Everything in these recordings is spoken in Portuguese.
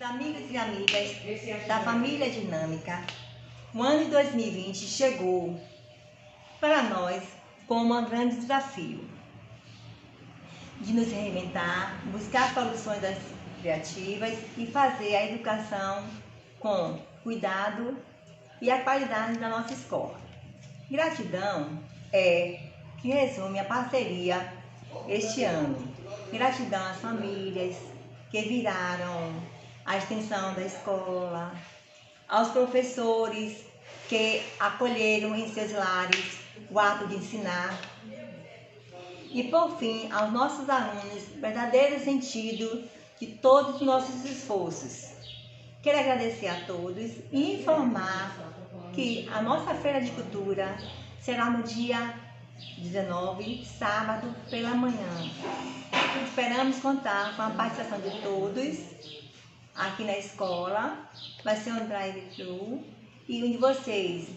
queridos amigos e amigas da família Dinâmica, o ano de 2020 chegou para nós como um grande desafio de nos reinventar, buscar soluções criativas e fazer a educação com cuidado e a qualidade da nossa escola. Gratidão é que resume a parceria este ano. Gratidão às famílias que viraram a extensão da escola, aos professores que acolheram em seus lares o ato de ensinar e, por fim, aos nossos alunos, verdadeiro sentido de todos os nossos esforços. Quero agradecer a todos e informar que a nossa Feira de Cultura será no dia 19, sábado, pela manhã. Esperamos contar com a participação de todos aqui na escola. Vai ser um drive-thru e onde vocês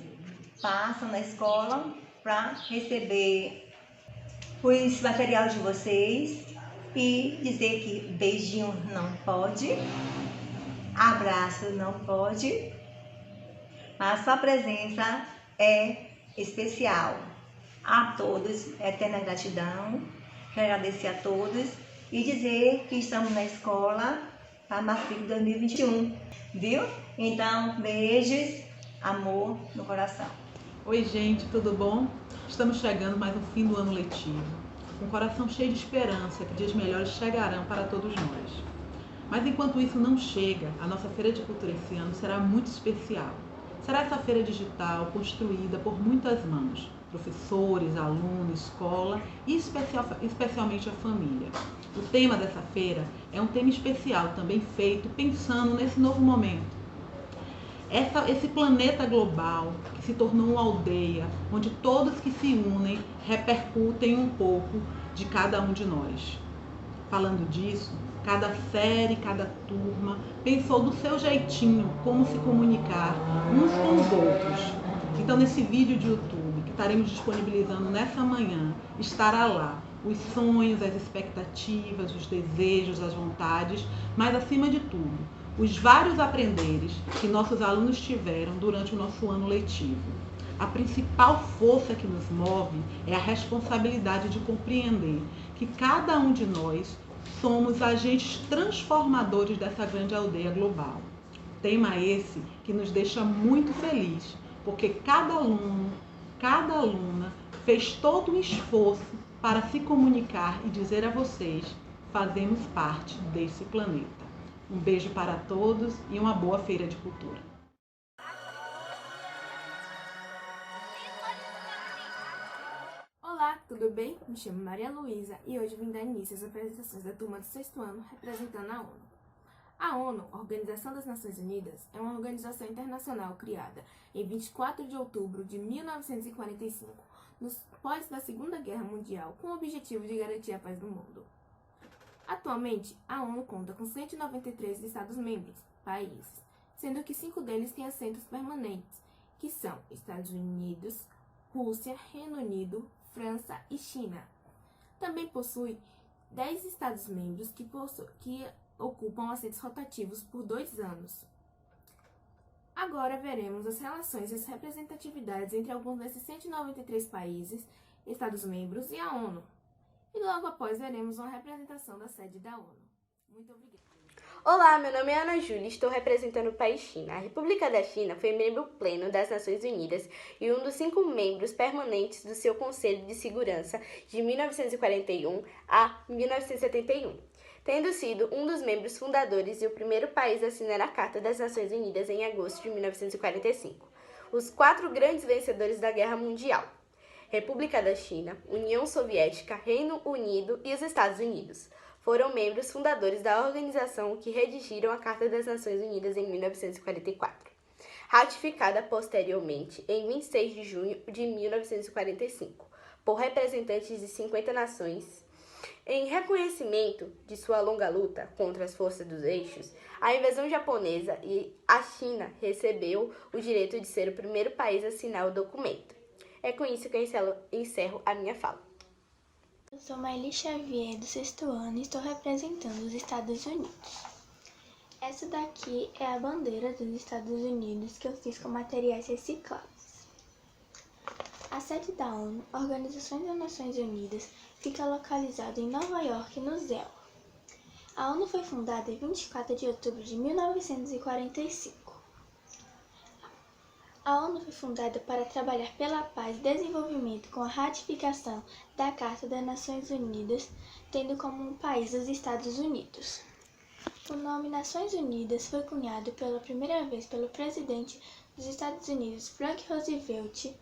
passam na escola para receber os materiais de vocês e dizer que beijinho não pode, abraço não pode, mas sua presença é especial. A todos, eterna gratidão. Quero agradecer a todos e dizer que estamos na escola para Matric 2021, viu? Então, beijos, amor no coração. Oi, gente, tudo bom? Estamos chegando mais um fim do ano letivo, com o coração cheio de esperança que dias melhores chegarão para todos nós. Mas enquanto isso não chega, a nossa Feira de Cultura esse ano será muito especial. Será essa feira digital construída por muitas mãos, professores, alunos, escola e especialmente a família. O tema dessa feira é um tema especial, também feito pensando nesse novo momento. Esse planeta global que se tornou uma aldeia, onde todos que se unem repercutem um pouco de cada um de nós. Falando disso, cada série, cada turma pensou do seu jeitinho como se comunicar uns com os outros. Então, nesse vídeo de YouTube que estaremos disponibilizando nessa manhã, estará lá os sonhos, as expectativas, os desejos, as vontades, mas acima de tudo, os vários aprenderes que nossos alunos tiveram durante o nosso ano letivo. A principal força que nos move é a responsabilidade de compreender que cada um de nós somos agentes transformadores dessa grande aldeia global. Tema esse que nos deixa muito feliz, porque cada aluno, cada aluna fez todo um esforço para se comunicar e dizer a vocês: fazemos parte desse planeta. Um beijo para todos e uma boa Feira de Cultura. Olá, tudo bem? Me chamo Maria Luísa e hoje vim dar início às apresentações da turma do 6º ano representando a ONU. A ONU, Organização das Nações Unidas, é uma organização internacional criada em 24 de outubro de 1945, nos pós da Segunda Guerra Mundial, com o objetivo de garantir a paz do mundo. Atualmente, a ONU conta com 193 Estados-membros, países, sendo que 5 deles têm assentos permanentes, que são Estados Unidos, Rússia, Reino Unido, França e China. Também possui 10 Estados-membros que ocupam assentos rotativos por 2 anos. Agora veremos as relações e as representatividades entre alguns desses 193 países, Estados-membros e a ONU. E logo após veremos uma representação da sede da ONU. Muito obrigada. Olá, meu nome é Ana Júlia e estou representando o país China. A República da China foi membro pleno das Nações Unidas e um dos 5 membros permanentes do seu Conselho de Segurança de 1941 a 1971, tendo sido um dos membros fundadores e o primeiro país a assinar a Carta das Nações Unidas em agosto de 1945. Os 4 grandes vencedores da Guerra Mundial: República da China, União Soviética, Reino Unido e os Estados Unidos, foram membros fundadores da organização que redigiram a Carta das Nações Unidas em 1944, ratificada posteriormente em 26 de junho de 1945, por representantes de 50 nações. Em reconhecimento de sua longa luta contra as forças dos eixos, a invasão japonesa, e a China recebeu o direito de ser o primeiro país a assinar o documento. É com isso que eu encerro a minha fala. Eu sou Maili Xavier, do 6º ano, e estou representando os Estados Unidos. Essa daqui é a bandeira dos Estados Unidos que eu fiz com materiais recicláveis. A sede da ONU, Organização das Nações Unidas, fica localizada em Nova York, no ZEL. A ONU foi fundada em 24 de outubro de 1945. A ONU foi fundada para trabalhar pela paz e desenvolvimento com a ratificação da Carta das Nações Unidas, tendo como um país os Estados Unidos. O nome Nações Unidas foi cunhado pela primeira vez pelo presidente dos Estados Unidos, Franklin Roosevelt.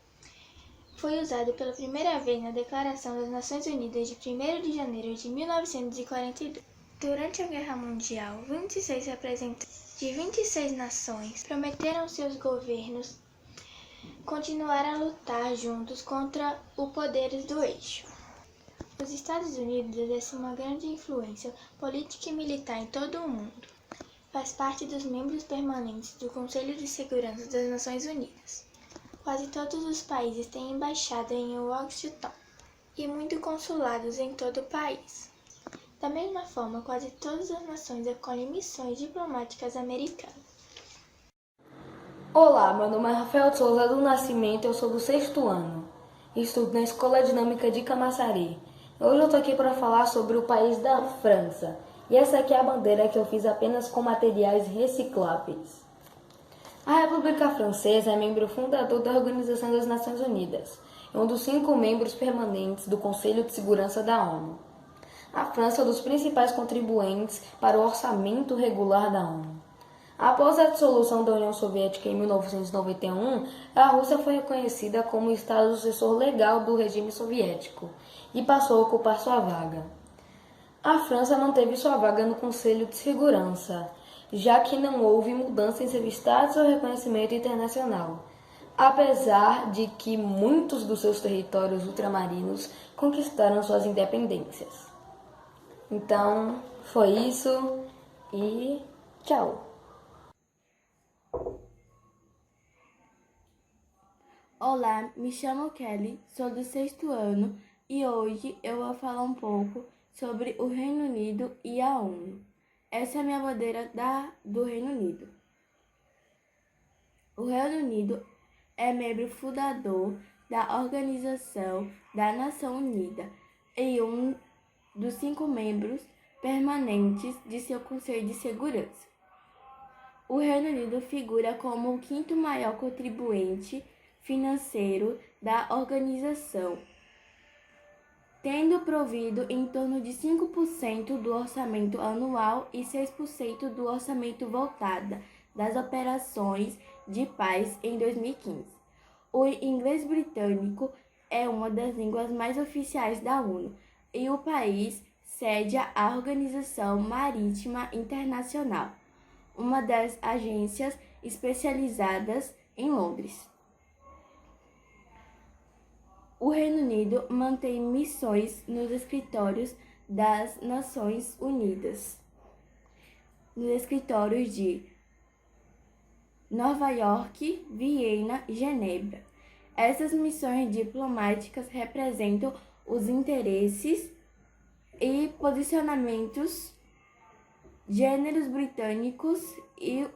Foi usado pela primeira vez na Declaração das Nações Unidas de 1º de janeiro de 1942. Durante a Guerra Mundial, 26 representantes de 26 nações prometeram seus governos continuar a lutar juntos contra os poderes do eixo. Os Estados Unidos exercem uma grande influência política e militar em todo o mundo. Faz parte dos membros permanentes do Conselho de Segurança das Nações Unidas. Quase todos os países têm embaixada em Washington e muitos consulados em todo o país. Da mesma forma, quase todas as nações acolhem missões diplomáticas americanas. Olá, meu nome é Rafael Souza do Nascimento, eu sou do 6º ano. Estudo na Escola Dinâmica de Camaçari. Hoje eu estou aqui para falar sobre o país da França. E essa aqui é a bandeira que eu fiz apenas com materiais recicláveis. A República Francesa é membro fundador da Organização das Nações Unidas. É um dos 5 membros permanentes do Conselho de Segurança da ONU. A França é um dos principais contribuintes para o orçamento regular da ONU. Após a dissolução da União Soviética em 1991, a Rússia foi reconhecida como Estado sucessor legal do regime soviético e passou a ocupar sua vaga. A França manteve sua vaga no Conselho de Segurança, já que não houve mudança em seu status ou reconhecimento internacional, apesar de que muitos dos seus territórios ultramarinos conquistaram suas independências. Então, foi isso e tchau! Olá, me chamo Kelly, sou do 6º ano e hoje eu vou falar um pouco sobre o Reino Unido e a ONU. Essa é a minha bandeira do Reino Unido. O Reino Unido é membro fundador da Organização da Nação Unida e um dos 5 membros permanentes de seu Conselho de Segurança. O Reino Unido figura como o 5º maior contribuinte financeiro da organização, tendo provido em torno de 5% do orçamento anual e 6% do orçamento voltado das operações de paz em 2015. O inglês britânico é uma das línguas mais oficiais da ONU e o país sede a Organização Marítima Internacional, uma das agências especializadas em Londres. O Reino Unido mantém missões nos escritórios das Nações Unidas, nos escritórios de Nova York, Viena e Genebra. Essas missões diplomáticas representam os interesses e posicionamentos gêneros britânicos e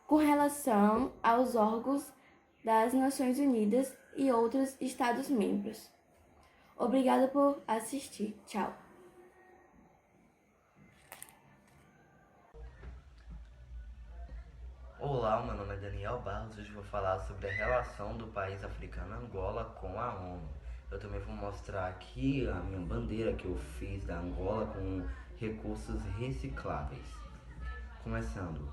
com relação aos órgãos das Nações Unidas e outros Estados-membros. Obrigada por assistir. Tchau. Olá, meu nome é Daniel Barros. Hoje vou falar sobre a relação do país africano Angola com a ONU. Eu também vou mostrar aqui a minha bandeira que eu fiz da Angola com recursos recicláveis. Começando,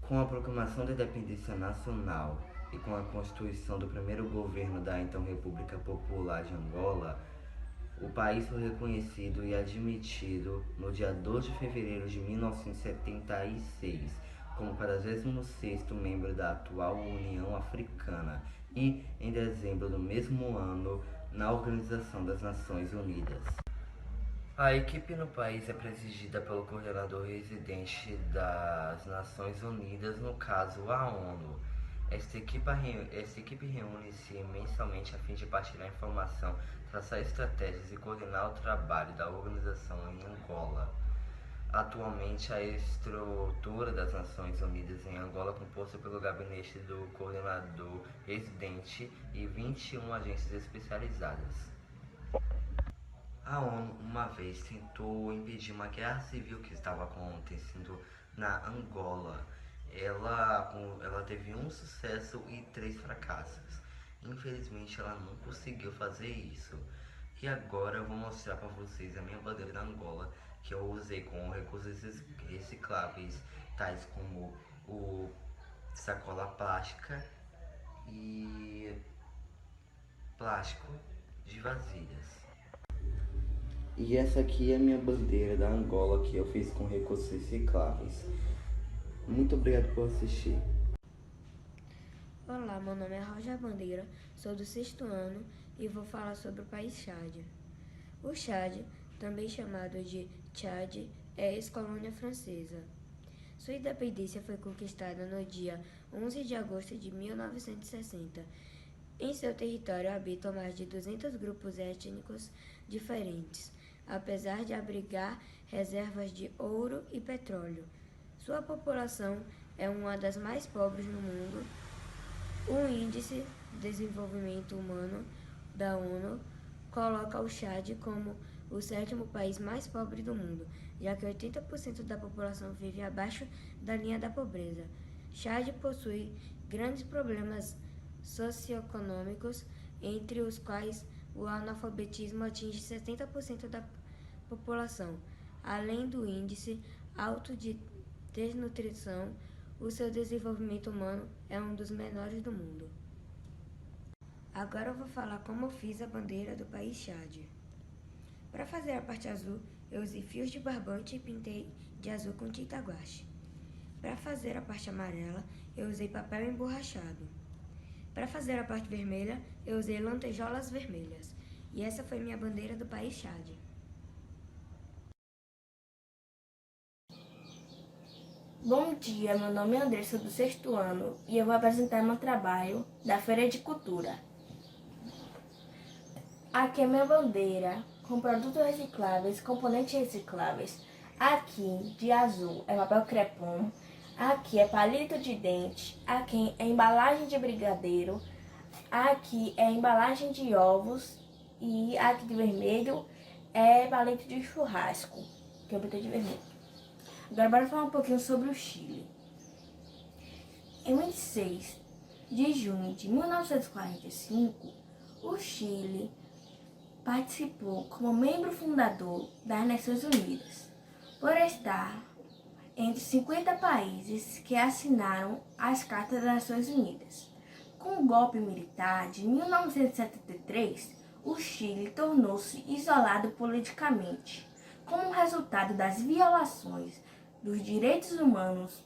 com a proclamação da independência nacional e com a constituição do primeiro governo da então República Popular de Angola, o país foi reconhecido e admitido no dia 2 de fevereiro de 1976 como 46º membro da atual União Africana e, em dezembro do mesmo ano, na Organização das Nações Unidas. A equipe no país é presidida pelo coordenador residente das Nações Unidas, no caso a ONU. Esta equipe reúne-se mensalmente a fim de partilhar informação, traçar estratégias e coordenar o trabalho da organização em Angola. Atualmente, a estrutura das Nações Unidas em Angola é composta pelo gabinete do coordenador residente e 21 agências especializadas. A ONU uma vez tentou impedir uma guerra civil que estava acontecendo na Angola. Ela teve um sucesso e 3 fracassos. Infelizmente, ela não conseguiu fazer isso. E agora eu vou mostrar para vocês a minha bandeira da Angola, que eu usei com recursos recicláveis, tais como o sacola plástica e plástico de vasilhas. E essa aqui é a minha bandeira da Angola, que eu fiz com recursos recicláveis. Muito obrigado por assistir. Olá, meu nome é Roger Bandeira, sou do 6º ano e vou falar sobre o país Chad. O Chad, também chamado de Tchad, é ex-colônia francesa. Sua independência foi conquistada no dia 11 de agosto de 1960. Em seu território habitam mais de 200 grupos étnicos diferentes, apesar de abrigar reservas de ouro e petróleo. Sua população é uma das mais pobres no mundo. O Índice de Desenvolvimento Humano da ONU coloca o Chad como o 7º país mais pobre do mundo, já que 80% da população vive abaixo da linha da pobreza. Chad possui grandes problemas socioeconômicos, entre os quais o analfabetismo atinge 70% da população. Além do índice alto de desnutrição, o seu desenvolvimento humano é um dos menores do mundo. Agora eu vou falar como eu fiz a bandeira do país Chad. Para fazer a parte azul, eu usei fios de barbante e pintei de azul com tinta guache. Para fazer a parte amarela, eu usei papel emborrachado. Para fazer a parte vermelha, eu usei lantejoulas vermelhas. E essa foi minha bandeira do país Chad. Bom dia, meu nome é Andressa, do 6º ano, e eu vou apresentar meu trabalho da Feira de Cultura. Aqui é minha bandeira, com produtos recicláveis, componentes recicláveis. Aqui, de azul, é papel crepom. Aqui é palito de dente. Aqui é embalagem de brigadeiro. Aqui é embalagem de ovos. E aqui de vermelho é palito de churrasco, que eu botei de vermelho. Agora bora falar um pouquinho sobre o Chile. Em 26 de junho de 1945, o Chile participou como membro fundador das Nações Unidas, por estar entre 50 países que assinaram as Cartas das Nações Unidas. Com o golpe militar de 1973, o Chile tornou-se isolado politicamente, como resultado das violações dos direitos humanos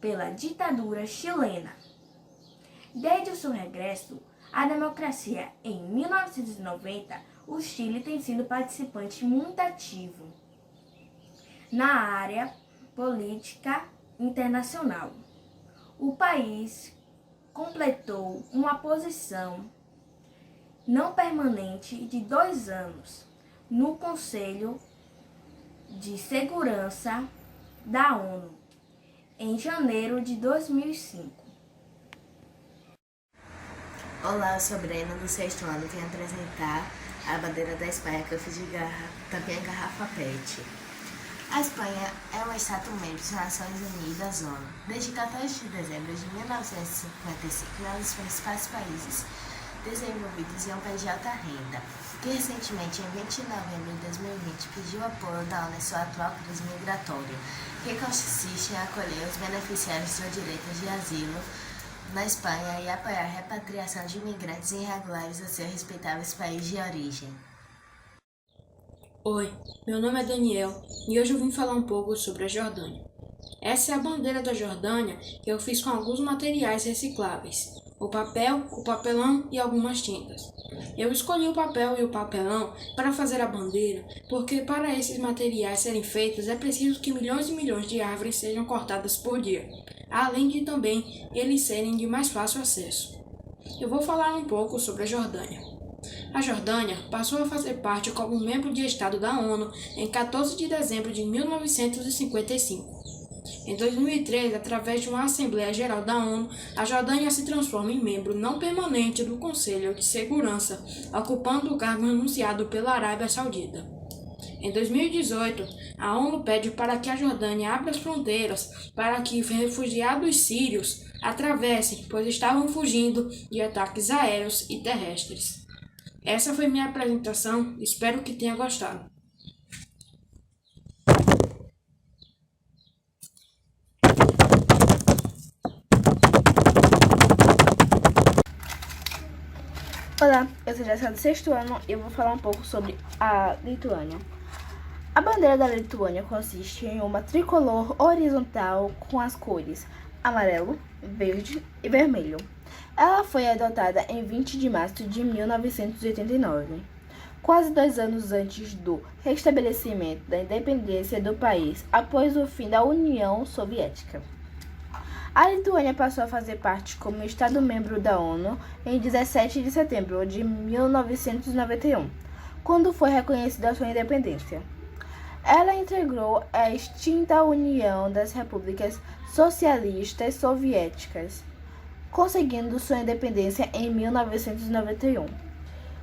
pela ditadura chilena. Desde o seu regresso à democracia em 1990, o Chile tem sido participante muito ativo na área política internacional. O país completou uma posição não permanente de 2 anos no Conselho de Segurança da ONU, em janeiro de 2005. Olá, eu sou Brena, do 6º ano, vim apresentar a bandeira da Espanha, que eu fiz de tampinha garrafa PET. A Espanha é um Estado-membro das Nações Unidas, ONU. Desde 14 de dezembro de 1955, é um dos principais países desenvolvidos e é um país de alta renda, que recentemente, em 20 de novembro de 2020, pediu apoio da ONU em sua atual crise migratória, que consiste em acolher os beneficiários do direito de asilo na Espanha e apoiar a repatriação de imigrantes irregulares aos seus respeitáveis países de origem. Oi, meu nome é Daniel e hoje eu vim falar um pouco sobre a Jordânia. Essa é a bandeira da Jordânia que eu fiz com alguns materiais recicláveis, o papel, o papelão e algumas tintas. Eu escolhi o papel e o papelão para fazer a bandeira porque para esses materiais serem feitos é preciso que milhões e milhões de árvores sejam cortadas por dia, além de também eles serem de mais fácil acesso. Eu vou falar um pouco sobre a Jordânia. A Jordânia passou a fazer parte como membro de Estado da ONU em 14 de dezembro de 1955. Em 2003, através de uma Assembleia Geral da ONU, a Jordânia se transforma em membro não permanente do Conselho de Segurança, ocupando o cargo anunciado pela Arábia Saudita. Em 2018, a ONU pede para que a Jordânia abra as fronteiras para que refugiados sírios atravessem, pois estavam fugindo de ataques aéreos e terrestres. Essa foi minha apresentação, espero que tenha gostado. Olá, eu sou Jéssica do 6º ano e eu vou falar um pouco sobre a Lituânia. A bandeira da Lituânia consiste em uma tricolor horizontal com as cores amarelo, verde e vermelho. Ela foi adotada em 20 de março de 1989, quase 2 anos antes do restabelecimento da independência do país após o fim da União Soviética. A Lituânia passou a fazer parte como Estado-membro da ONU em 17 de setembro de 1991, quando foi reconhecida sua independência. Ela integrou a extinta União das Repúblicas Socialistas Soviéticas, conseguindo sua independência em 1991,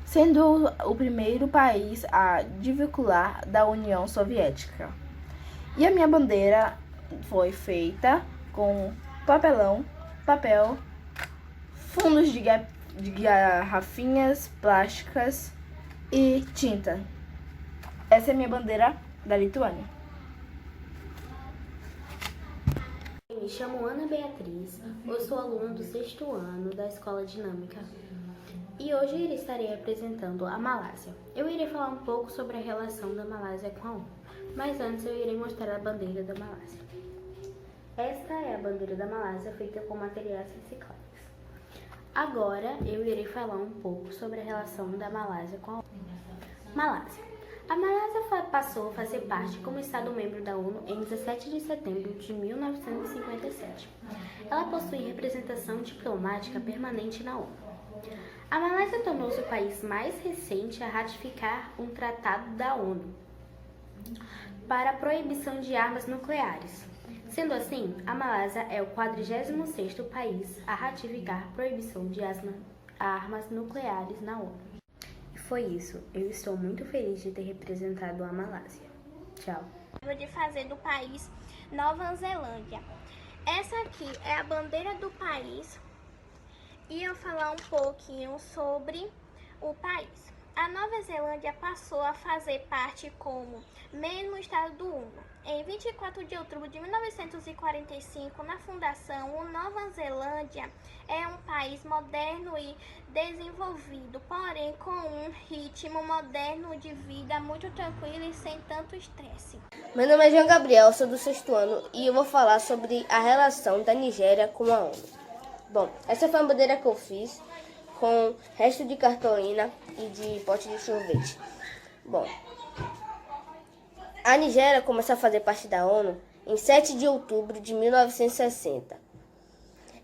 sendo o primeiro país a desvincular da União Soviética. E a minha bandeira foi feita com papel, fundos de garrafinhas plásticas e tinta. Essa é a minha bandeira da Lituânia. Me chamo Ana Beatriz, eu sou aluna do 6º ano da Escola Dinâmica e hoje estarei apresentando a Malásia. Eu irei falar um pouco sobre a relação da Malásia com a ONU, mas antes eu irei mostrar a bandeira da Malásia. Esta é a bandeira da Malásia feita com materiais recicláveis. Agora eu irei falar um pouco sobre a relação da Malásia com a ONU. Malásia. A Malásia passou a fazer parte como Estado-membro da ONU em 17 de setembro de 1957. Ela possui representação diplomática permanente na ONU. A Malásia tornou-se o país mais recente a ratificar um tratado da ONU para a proibição de armas nucleares. Sendo assim, a Malásia é o 46º país a ratificar a proibição de armas nucleares na ONU. Foi isso. Eu estou muito feliz de ter representado a Malásia. Tchau. Vou de fazer do país Nova Zelândia. Essa aqui é a bandeira do país e eu falar um pouquinho sobre o país. A Nova Zelândia passou a fazer parte como membro do Estado do ONU. Em 24 de outubro de 1945, na fundação, a Nova Zelândia é um país moderno e desenvolvido, porém com um ritmo moderno de vida muito tranquilo e sem tanto estresse. Meu nome é João Gabriel, sou do 6º ano e eu vou falar sobre a relação da Nigéria com a ONU. Bom, essa foi a bandeira que eu fiz com resto de cartolina e de pote de sorvete. Bom, a Nigéria começou a fazer parte da ONU em 7 de outubro de 1960.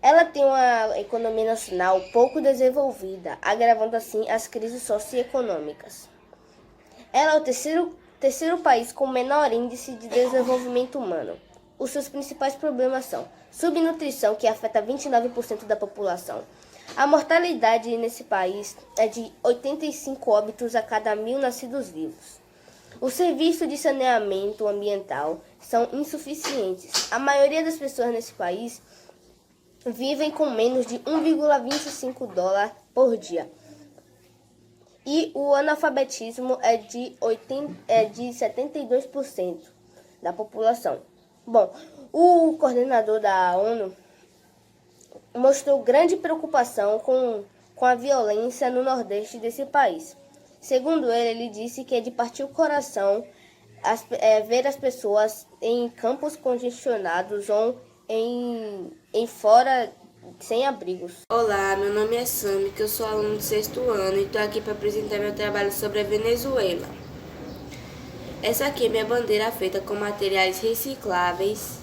Ela tem uma economia nacional pouco desenvolvida, agravando assim as crises socioeconômicas. Ela é o terceiro país com menor índice de desenvolvimento humano. Os seus principais problemas são subnutrição, que afeta 29% da população. A mortalidade nesse país é de 85 óbitos a cada 1.000 nascidos vivos. Os serviços de saneamento ambiental são insuficientes. A maioria das pessoas nesse país vivem com menos de $1,25 por dia. E o analfabetismo é de 72% da população. Bom, o coordenador da ONU mostrou grande preocupação com a violência no nordeste desse país. Segundo ele disse que é de partir o coração ver as pessoas em campos congestionados ou em fora sem abrigos. Olá, meu nome é Sami, que eu sou aluno do 6º ano e estou aqui para apresentar meu trabalho sobre a Venezuela. Essa aqui é minha bandeira feita com materiais recicláveis.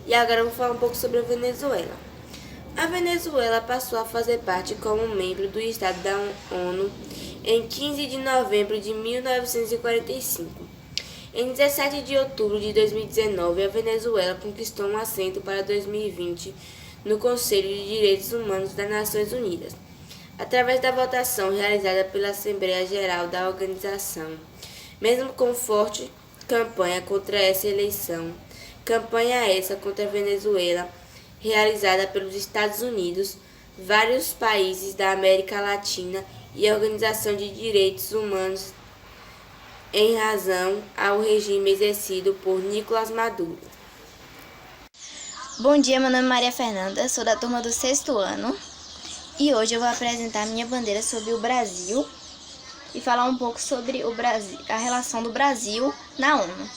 E agora eu vou falar um pouco sobre a Venezuela. A Venezuela passou a fazer parte como membro do Estado da ONU em 15 de novembro de 1945. Em 17 de outubro de 2019, a Venezuela conquistou um assento para 2020 no Conselho de Direitos Humanos das Nações Unidas, através da votação realizada pela Assembleia Geral da organização. Mesmo com forte campanha contra essa eleição, campanha essa contra a Venezuela, realizada pelos Estados Unidos, vários países da América Latina e a Organização de Direitos Humanos, em razão ao regime exercido por Nicolás Maduro. Bom dia, meu nome é Maria Fernanda, sou da turma do 6º ano e hoje eu vou apresentar minha bandeira sobre o Brasil e falar um pouco sobre o Brasil, a relação do Brasil na ONU.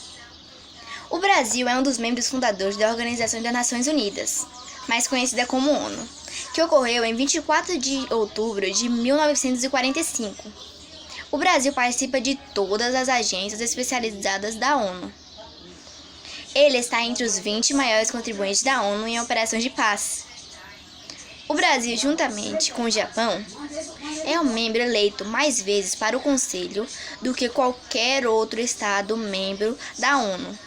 O Brasil é um dos membros fundadores da Organização das Nações Unidas, mais conhecida como ONU, que ocorreu em 24 de outubro de 1945. O Brasil participa de todas as agências especializadas da ONU. Ele está entre os 20 maiores contribuintes da ONU em operações de paz. O Brasil, juntamente com o Japão, é o membro eleito mais vezes para o Conselho do que qualquer outro Estado membro da ONU.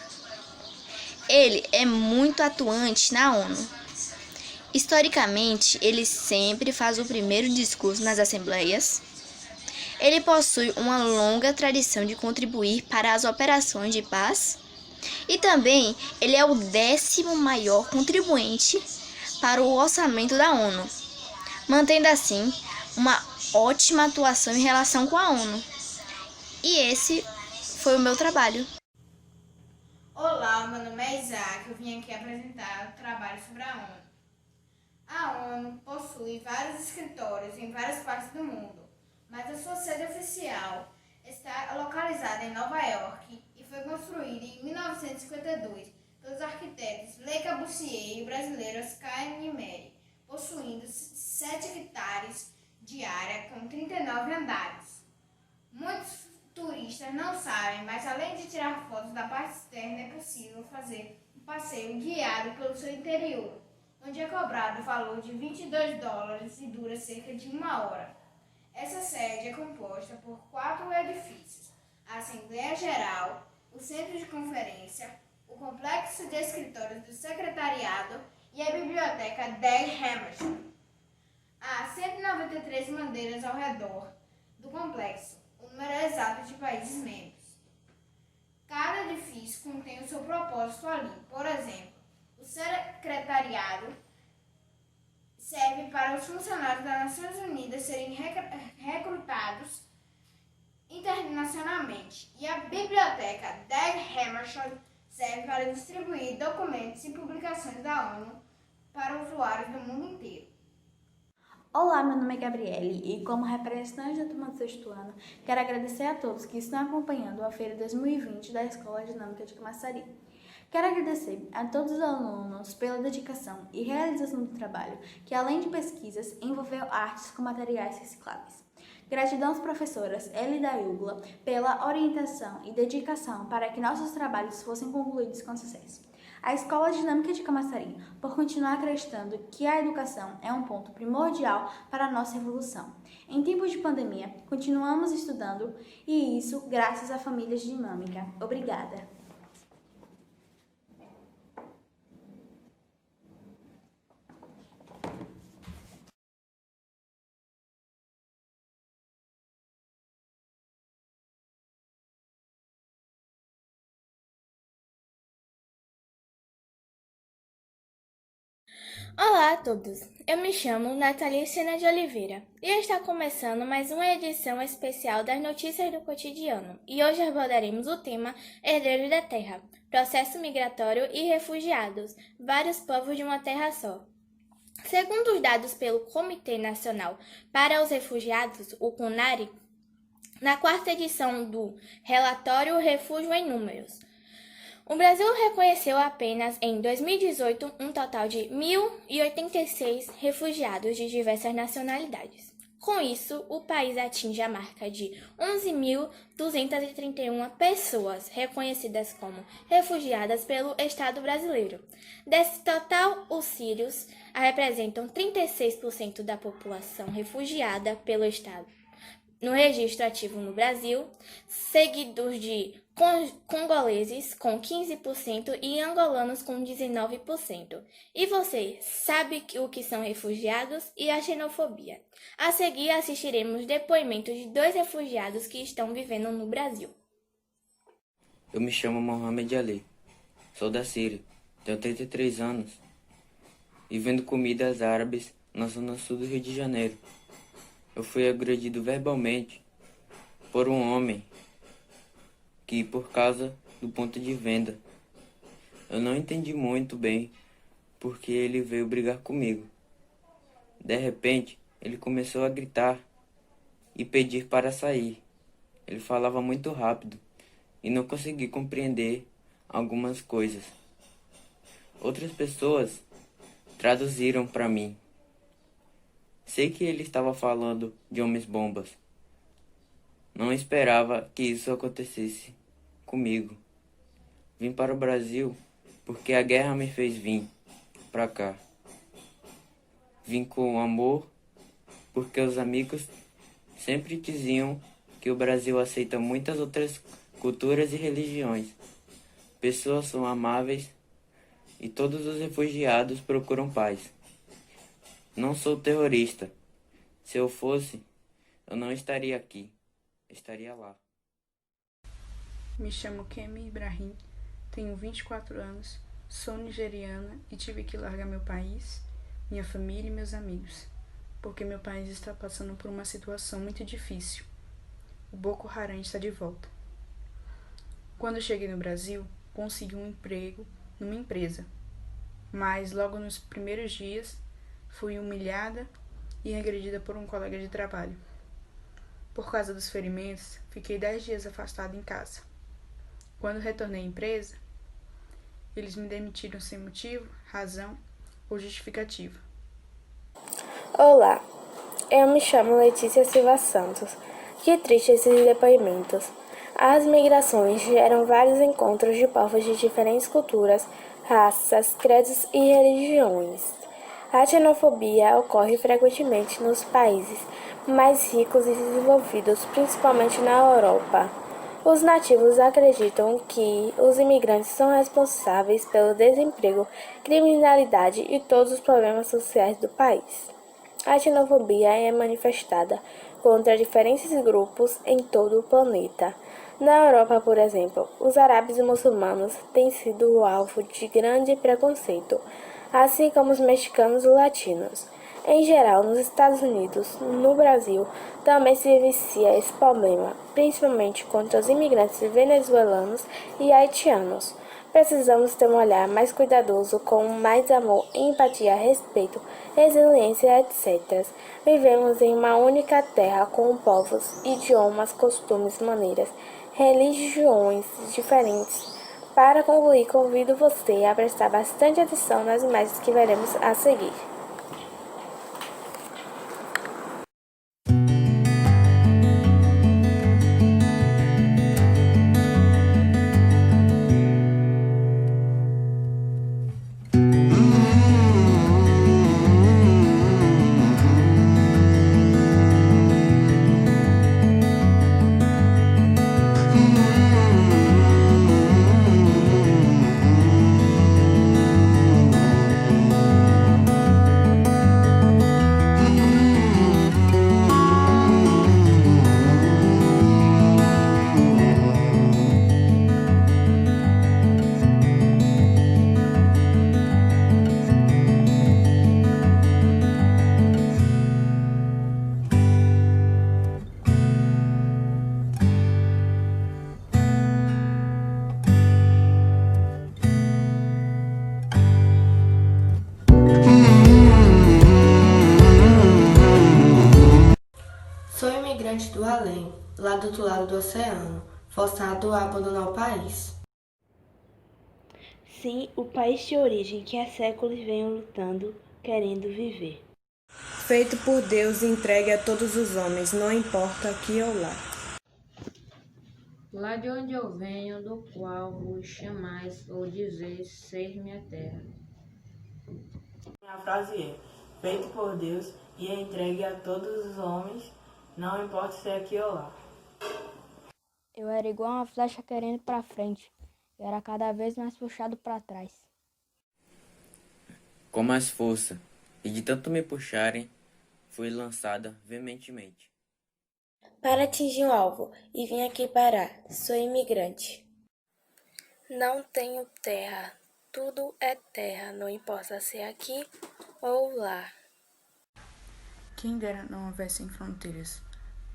Ele é muito atuante na ONU. Historicamente, ele sempre faz o primeiro discurso nas assembleias. Ele possui uma longa tradição de contribuir para as operações de paz e também ele é o 10º maior contribuinte para o orçamento da ONU, mantendo assim uma ótima atuação em relação com a ONU. E esse foi o meu trabalho. Olá, meu nome é Isaac, eu vim aqui apresentar o trabalho sobre a ONU. A ONU possui vários escritórios em várias partes do mundo, mas a sua sede oficial está localizada em Nova York e foi construída em 1952 pelos arquitetos Le Corbusier e o brasileiro Oscar Niemeyer, possuindo 7 hectares de área com 39 andares. Muitos turistas não sabem, mas além de tirar fotos da parte externa, é possível fazer um passeio guiado pelo seu interior, onde é cobrado o valor de $22 e dura cerca de 1 hora. Essa sede é composta por 4 edifícios: a Assembleia Geral, o Centro de Conferência, o Complexo de Escritórios do Secretariado e a Biblioteca Dag Hammarskjöld. Há 193 bandeiras ao redor do complexo, o número exato de países membros. Cada edifício contém o seu propósito ali. Por exemplo, o Secretariado serve para os funcionários das Nações Unidas serem recrutados internacionalmente, e a Biblioteca Dag Hammarskjöld serve para distribuir documentos e publicações da ONU para usuários do mundo inteiro. Olá, meu nome é Gabriele e, como representante da turma do 6º ano, quero agradecer a todos que estão acompanhando a Feira 2020 da Escola Dinâmica de Camaçari. Quero agradecer a todos os alunos pela dedicação e realização do trabalho, que além de pesquisas, envolveu artes com materiais recicláveis. Gratidão às professoras Eli da Yugla pela orientação e dedicação para que nossos trabalhos fossem concluídos com sucesso. A Escola Dinâmica de Camaçari, por continuar acreditando que a educação é um ponto primordial para a nossa evolução. Em tempos de pandemia, continuamos estudando e isso graças à família dinâmica. Obrigada! Olá a todos, eu me chamo Nathalie Sena de Oliveira e está começando mais uma edição especial das Notícias do Cotidiano e hoje abordaremos o tema Herdeiros da Terra, processo migratório e refugiados, vários povos de uma terra só. Segundo os dados pelo Comitê Nacional para os Refugiados, o CONARE, na 4ª edição do relatório Refúgio em Números, o Brasil reconheceu apenas em 2018 um total de 1.086 refugiados de diversas nacionalidades. Com isso, o país atinge a marca de 11.231 pessoas reconhecidas como refugiadas pelo Estado brasileiro. Desse total, os sírios representam 36% da população refugiada pelo Estado no registro ativo no Brasil, seguidos de congoleses com 15% e angolanos com 19%. E você sabe o que são refugiados e a xenofobia? A seguir assistiremos depoimentos de 2 refugiados que estão vivendo no Brasil. Eu me chamo Mohamed Ali, sou da Síria, tenho 33 anos e vendo comidas árabes na zona sul do Rio de Janeiro. Eu fui agredido verbalmente por um homem que, por causa do ponto de venda, eu não entendi muito bem porque ele veio brigar comigo. De repente, ele começou a gritar e pedir para sair. Ele falava muito rápido e não consegui compreender algumas coisas. Outras pessoas traduziram para mim. Sei que ele estava falando de homens-bombas. Não esperava que isso acontecesse comigo. Vim para o Brasil porque a guerra me fez vir para cá. Vim com amor porque os amigos sempre diziam que o Brasil aceita muitas outras culturas e religiões. Pessoas são amáveis e todos os refugiados procuram paz. Não sou terrorista. Se eu fosse, eu não estaria aqui. Estaria lá. Me chamo Kemi Ibrahim, tenho 24 anos, sou nigeriana e tive que largar meu país, minha família e meus amigos, porque meu país está passando por uma situação muito difícil. O Boko Haram está de volta. Quando cheguei no Brasil, consegui um emprego numa empresa, mas logo nos primeiros dias fui humilhada e agredida por um colega de trabalho. Por causa dos ferimentos, fiquei 10 dias afastada em casa. Quando retornei à empresa, eles me demitiram sem motivo, razão ou justificativa. Olá, eu me chamo Letícia Silva Santos. Que triste esses depoimentos. As migrações geram vários encontros de povos de diferentes culturas, raças, credos e religiões. A xenofobia ocorre frequentemente nos países mais ricos e desenvolvidos, principalmente na Europa. Os nativos acreditam que os imigrantes são responsáveis pelo desemprego, criminalidade e todos os problemas sociais do país. A xenofobia é manifestada contra diferentes grupos em todo o planeta. Na Europa, por exemplo, os árabes e muçulmanos têm sido alvo de grande preconceito, assim como os mexicanos e latinos. Em geral, nos Estados Unidos, no Brasil, também se vivencia esse problema, principalmente contra os imigrantes venezuelanos e haitianos. Precisamos ter um olhar mais cuidadoso, com mais amor, empatia, respeito, resiliência, etc. Vivemos em uma única terra com povos, idiomas, costumes, maneiras, religiões diferentes. Para concluir, convido você a prestar bastante atenção nas imagens que veremos a seguir. Sou imigrante do além, lá do outro lado do oceano, forçado a abandonar o país. Sim, o país de origem que há séculos venho lutando, querendo viver. Feito por Deus e entregue a todos os homens, não importa aqui ou lá. Lá de onde eu venho, do qual vos chamais ou dizeis ser minha terra. A frase é: feito por Deus e é entregue a todos os homens, Não importa se é aqui ou lá. Eu era igual uma flecha querendo ir pra frente. Eu era cada vez mais puxado para trás. Com mais força, e de tanto me puxarem, fui lançada veementemente. Para atingir o alvo e vim aqui parar. Sou imigrante. Não tenho terra. Tudo é terra, não importa se é aqui ou lá. Quem dera não houvessem fronteiras.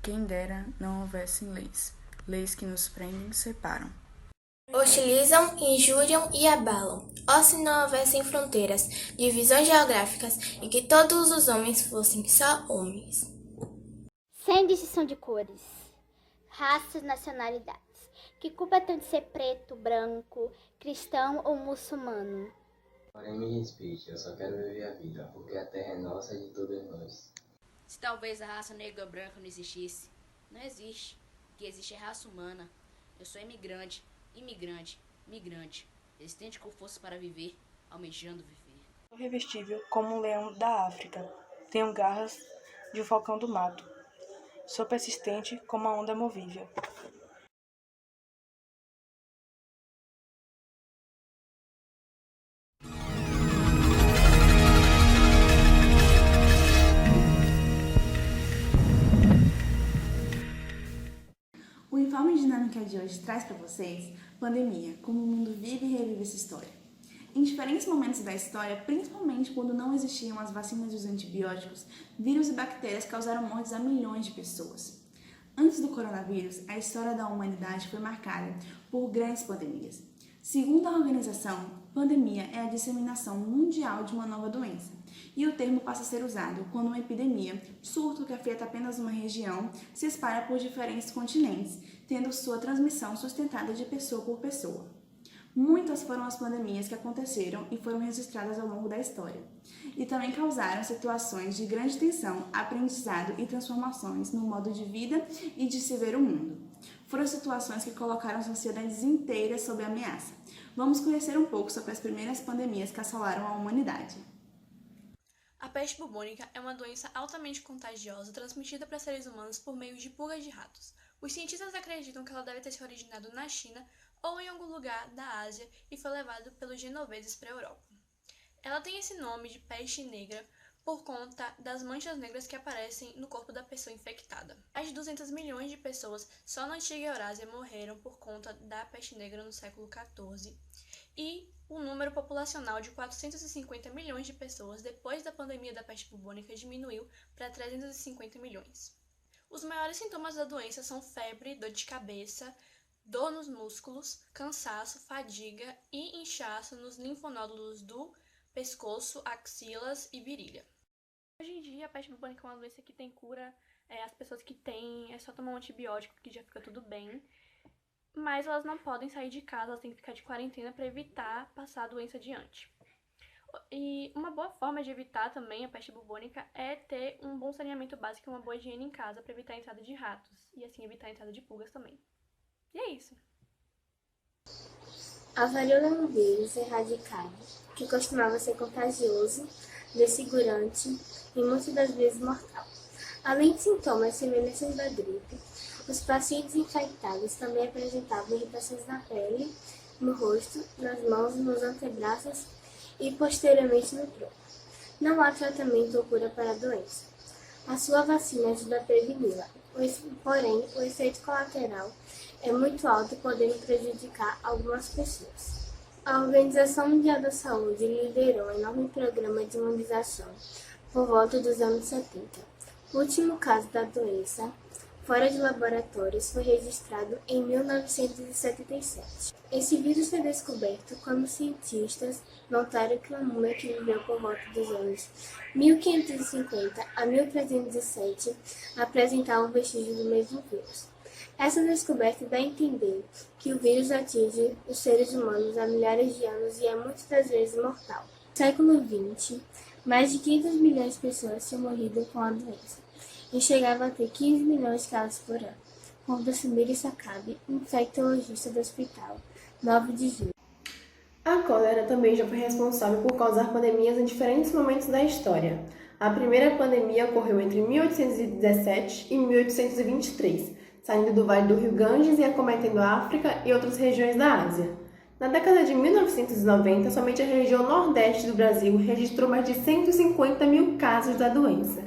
Quem dera não houvessem leis. Leis que nos prendem e separam. Hostilizam, injuriam e abalam. Ó, se não houvessem fronteiras, divisões geográficas e que todos os homens fossem só homens. Sem distinção de cores, raças, nacionalidades. Que culpa tem de ser preto, branco, cristão ou muçulmano? Porém, me respeite, eu só quero viver a vida, porque a terra é nossa e de todos nós. Se talvez a raça negra ou branca não existisse, não existe. O que existe é raça humana. Eu sou imigrante, migrante, resistente com força para viver, almejando viver. Sou revestível como um leão da África, tenho garras de um falcão do mato. Sou persistente como a onda movível. O Informe Dinâmica de hoje traz para vocês pandemia, como o mundo vive e revive essa história. Em diferentes momentos da história, principalmente quando não existiam as vacinas e os antibióticos, vírus e bactérias causaram mortes a milhões de pessoas. Antes do coronavírus, a história da humanidade foi marcada por grandes pandemias. Segundo a organização, pandemia é a disseminação mundial de uma nova doença, e o termo passa a ser usado quando uma epidemia, surto que afeta apenas uma região, se espalha por diferentes continentes, tendo sua transmissão sustentada de pessoa por pessoa. Muitas foram as pandemias que aconteceram e foram registradas ao longo da história, e também causaram situações de grande tensão, aprendizado e transformações no modo de vida e de se ver o mundo. Foram situações que colocaram as sociedades inteiras sob ameaça. Vamos conhecer um pouco sobre as primeiras pandemias que assolaram a humanidade. A peste bubônica é uma doença altamente contagiosa transmitida para seres humanos por meio de pulgas de ratos. Os cientistas acreditam que ela deve ter se originado na China ou em algum lugar da Ásia e foi levado pelos genoveses para a Europa. Ela tem esse nome de peste negra por conta das manchas negras que aparecem no corpo da pessoa infectada. Mais de 200 milhões de pessoas só na antiga Eurásia morreram por conta da peste negra no século XIV, e o número populacional de 450 milhões de pessoas depois da pandemia da peste bubônica diminuiu para 350 milhões. Os maiores sintomas da doença são febre, dor de cabeça, dor nos músculos, cansaço, fadiga e inchaço nos linfonódulos do pescoço, axilas e virilha. Hoje em dia, a peste bubônica é uma doença que tem cura. As pessoas que têm é só tomar um antibiótico que já fica tudo bem. Mas elas não podem sair de casa, elas têm que ficar de quarentena para evitar passar a doença adiante. E uma boa forma de evitar também a peste bubônica é ter um bom saneamento básico e uma boa higiene em casa para evitar a entrada de ratos e assim evitar a entrada de pulgas também. E é isso. A varíola é um vírus erradicado que costumava ser contagioso, desfigurante e muitas das vezes mortal. Além de sintomas semelhantes da gripe, os pacientes infectados também apresentavam irritações na pele, no rosto, nas mãos, nos antebraços e posteriormente no tronco. Não há tratamento ou cura para a doença. A sua vacina ajuda a preveni-la, porém o efeito colateral é muito alto, podendo prejudicar algumas pessoas. A Organização Mundial da Saúde liderou um enorme programa de imunização por volta dos anos 70. O último caso da doença, fora de laboratórios, foi registrado em 1977. Esse vírus foi descoberto quando cientistas notaram que uma múmia que viveu por volta dos anos 1550 a 1307 apresentava um vestígio do mesmo vírus. Essa descoberta dá a entender que o vírus atinge os seres humanos há milhares de anos e é muitas das vezes mortal. No século XX, mais de 500 milhões de pessoas tinham morrido com a doença e chegava a ter 15 milhões de casos por ano. Conta Sumiri Sakabe, infectologista do Hospital 9 de Julho. A A cólera também já foi responsável por causar pandemias em diferentes momentos da história. A primeira pandemia ocorreu entre 1817 e 1823, saindo do Vale do Rio Ganges e acometendo a África e outras regiões da Ásia. Na década de 1990, somente a região nordeste do Brasil registrou mais de 150 mil casos da doença.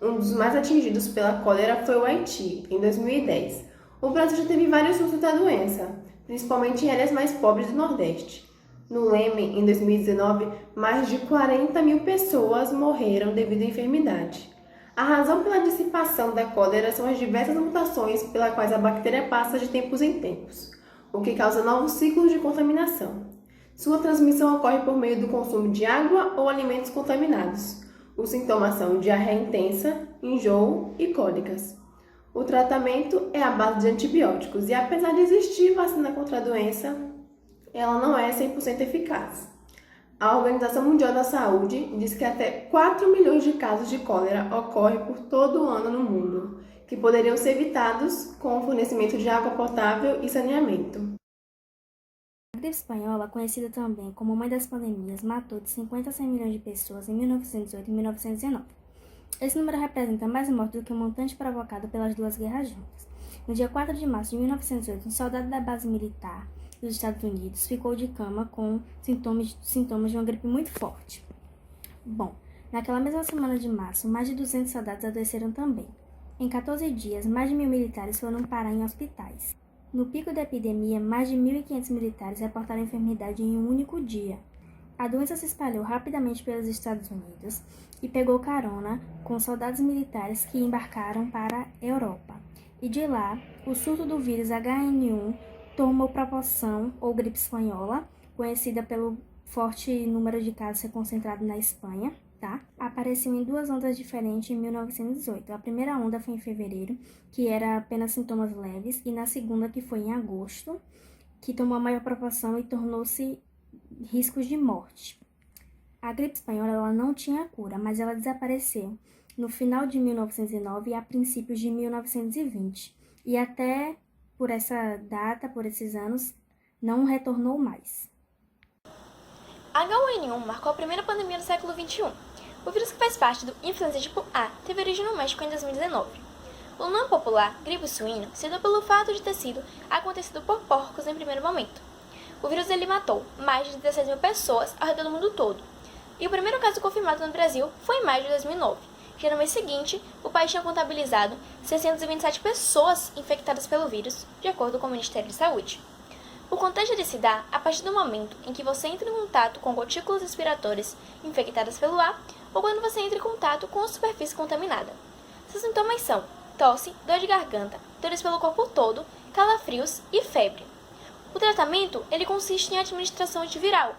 Um dos mais atingidos pela cólera foi o Haiti, em 2010. O Brasil já teve vários surtos da doença, principalmente em áreas mais pobres do Nordeste. No Leme, em 2019, mais de 40 mil pessoas morreram devido à enfermidade. A razão pela dissipação da cólera são as diversas mutações pelas quais a bactéria passa de tempos em tempos, o que causa novos ciclos de contaminação. Sua transmissão ocorre por meio do consumo de água ou alimentos contaminados. Os sintomas são diarreia intensa, enjoo e cólicas. O tratamento é à base de antibióticos e, apesar de existir vacina contra a doença, ela não é 100% eficaz. A Organização Mundial da Saúde diz que até 4 milhões de casos de cólera ocorrem por todo o ano no mundo, que poderiam ser evitados com o fornecimento de água potável e saneamento. A gripe espanhola, conhecida também como mãe das pandemias, matou de 50 a 100 milhões de pessoas em 1918 e 1919. Esse número representa mais mortes do que o montante provocado pelas duas guerras juntas. No dia 4 de março de 1918, um soldado da base militar dos Estados Unidos ficou de cama com sintomas de uma gripe muito forte. Bom, naquela mesma semana de março, mais de 200 soldados adoeceram também. Em 14 dias, mais de 1.000 militares foram parar em hospitais. No pico da epidemia, mais de 1.500 militares reportaram a enfermidade em um único dia. A doença se espalhou rapidamente pelos Estados Unidos e pegou carona com soldados militares que embarcaram para a Europa. E de lá, o surto do vírus H1N1 tomou proporção, ou gripe espanhola, conhecida pelo forte número de casos ser concentrado na Espanha, tá? Apareceu em duas ondas diferentes em 1918. A primeira onda foi em fevereiro, que era apenas sintomas leves, e na segunda, que foi em agosto, que tomou a maior proporção e tornou-se riscos de morte. A gripe espanhola ela não tinha cura, mas ela desapareceu no final de 1909 e a princípios de 1920. E até por essa data, por esses anos, não retornou mais. A H1N1 marcou a primeira pandemia do século XXI. O vírus que faz parte do influenza tipo A teve origem no México em 2019. O nome popular, gripe suína, se deu pelo fato de ter sido acontecido por porcos em primeiro momento. O vírus ele matou mais de 16 mil pessoas ao redor do mundo todo. E o primeiro caso confirmado no Brasil foi em maio de 2009. Já no mês seguinte, o país tinha contabilizado 627 pessoas infectadas pelo vírus, de acordo com o Ministério da Saúde. O contágio ele se dá a partir do momento em que você entra em contato com gotículas respiratórias infectadas pelo ar ou quando você entra em contato com a superfície contaminada. Seus sintomas são tosse, dor de garganta, dores pelo corpo todo, calafrios e febre. O tratamento ele consiste em administração antiviral.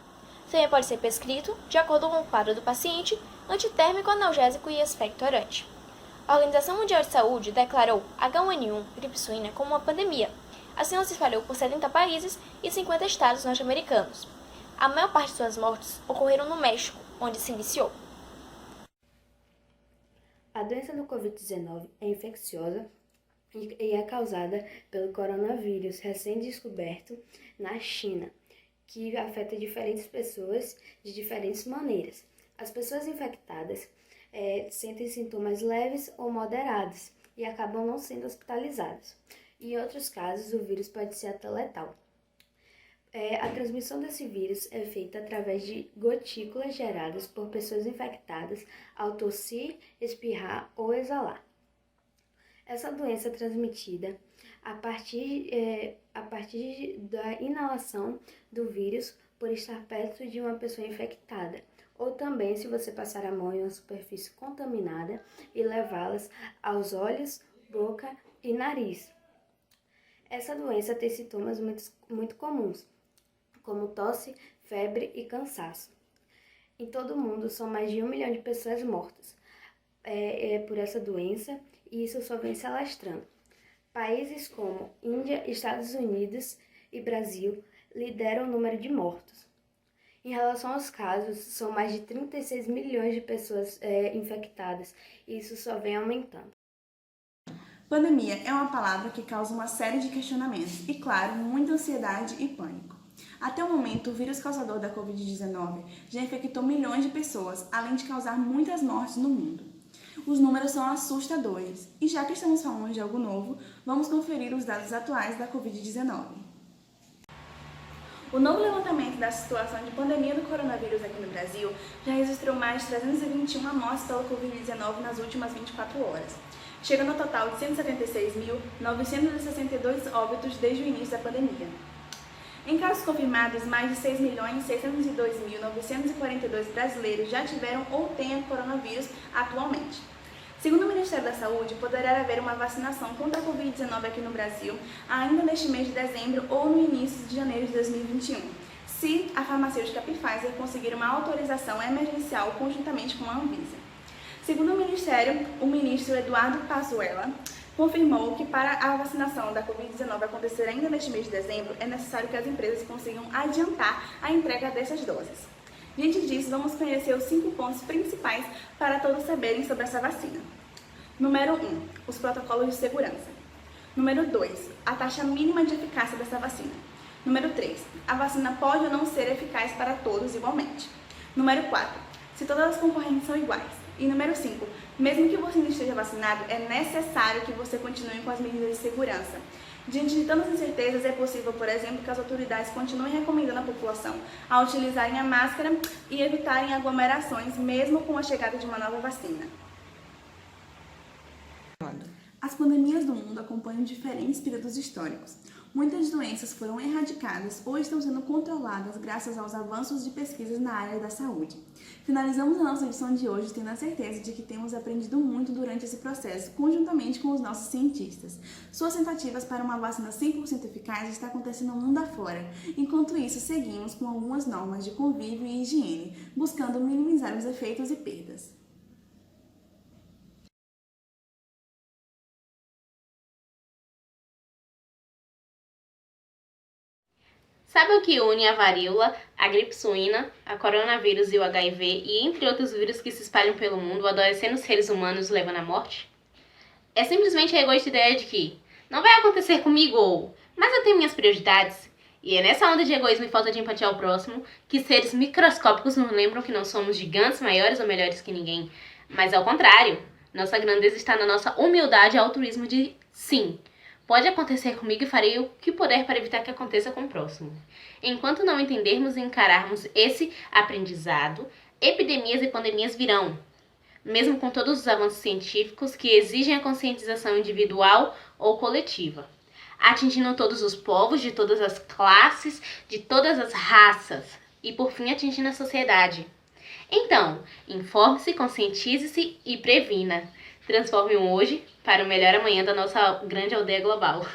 Também pode ser prescrito, de acordo com o quadro do paciente, antitérmico, analgésico e expectorante. A Organização Mundial de Saúde declarou H1N1, gripe suína, como uma pandemia. Assim, ela se espalhou por 70 países e 50 estados norte-americanos. A maior parte de suas mortes ocorreram no México, onde se iniciou. A doença do Covid-19 é infecciosa e é causada pelo coronavírus recém-descoberto na China, que afeta diferentes pessoas de diferentes maneiras. As pessoas infectadas sentem sintomas leves ou moderados e acabam não sendo hospitalizadas. Em outros casos, o vírus pode ser até letal. A transmissão desse vírus é feita através de gotículas geradas por pessoas infectadas ao tossir, espirrar ou exalar. Essa doença é transmitida a partir da inalação do vírus por estar perto de uma pessoa infectada, ou também se você passar a mão em uma superfície contaminada e levá-las aos olhos, boca e nariz. Essa doença tem sintomas muito comuns, como tosse, febre e cansaço. Em todo o mundo, são mais de 1 milhão de pessoas mortas por essa doença, e isso só vem se alastrando. Países como Índia, Estados Unidos e Brasil lideram o número de mortos. Em relação aos casos, são mais de 36 milhões de pessoas infectadas, e isso só vem aumentando. Pandemia é uma palavra que causa uma série de questionamentos e, claro, muita ansiedade e pânico. Até o momento, o vírus causador da Covid-19 já infectou milhões de pessoas, além de causar muitas mortes no mundo. Os números são assustadores, e já que estamos falando de algo novo, vamos conferir os dados atuais da Covid-19. O novo levantamento da situação de pandemia do coronavírus aqui no Brasil já registrou mais de 321 mortes pela Covid-19 nas últimas 24 horas, chegando ao total de 176.962 óbitos desde o início da pandemia. Em casos confirmados, mais de 6.602.942 brasileiros já tiveram ou têm coronavírus atualmente. Segundo o Ministério da Saúde, poderá haver uma vacinação contra a Covid-19 aqui no Brasil ainda neste mês de dezembro ou no início de janeiro de 2021, se a farmacêutica Pfizer conseguir uma autorização emergencial conjuntamente com a Anvisa. Segundo o Ministério, o ministro Eduardo Pazuello confirmou que para a vacinação da Covid-19 acontecer ainda neste mês de dezembro, é necessário que as empresas consigam adiantar a entrega dessas doses. Diante disso, vamos conhecer os 5 pontos principais para todos saberem sobre essa vacina. Número 1. Os protocolos de segurança. Número 2. A taxa mínima de eficácia dessa vacina. Número 3. A vacina pode ou não ser eficaz para todos igualmente. Número 4. Se todas as concorrentes são iguais. E número 5. Mesmo que você não esteja vacinado, é necessário que você continue com as medidas de segurança. Diante de tantas incertezas, é possível, por exemplo, que as autoridades continuem recomendando à população a utilizarem a máscara e evitarem aglomerações, mesmo com a chegada de uma nova vacina. As pandemias do mundo acompanham diferentes períodos históricos. Muitas doenças foram erradicadas ou estão sendo controladas graças aos avanços de pesquisas na área da saúde. Finalizamos a nossa edição de hoje tendo a certeza de que temos aprendido muito durante esse processo, conjuntamente com os nossos cientistas. Suas tentativas para uma vacina 100% eficaz estão acontecendo no mundo afora. Enquanto isso, seguimos com algumas normas de convívio e higiene, buscando minimizar os efeitos e perdas. Sabe o que une a varíola, a gripe suína, a coronavírus e o HIV e entre outros vírus que se espalham pelo mundo, adoecendo os seres humanos e levando à morte? É simplesmente a egoísta ideia de que não vai acontecer comigo, mas eu tenho minhas prioridades. E é nessa onda de egoísmo e falta de empatia ao próximo que seres microscópicos nos lembram que não somos gigantes, maiores ou melhores que ninguém. Mas ao contrário, nossa grandeza está na nossa humildade e altruísmo de sim. Pode acontecer comigo e farei o que puder para evitar que aconteça com o próximo. Enquanto não entendermos e encararmos esse aprendizado, epidemias e pandemias virão, mesmo com todos os avanços científicos que exigem a conscientização individual ou coletiva, atingindo todos os povos, de todas as classes, de todas as raças e, por fim, atingindo a sociedade. Então, informe-se, conscientize-se e previna. Transforme um hoje para o melhor amanhã da nossa grande aldeia global.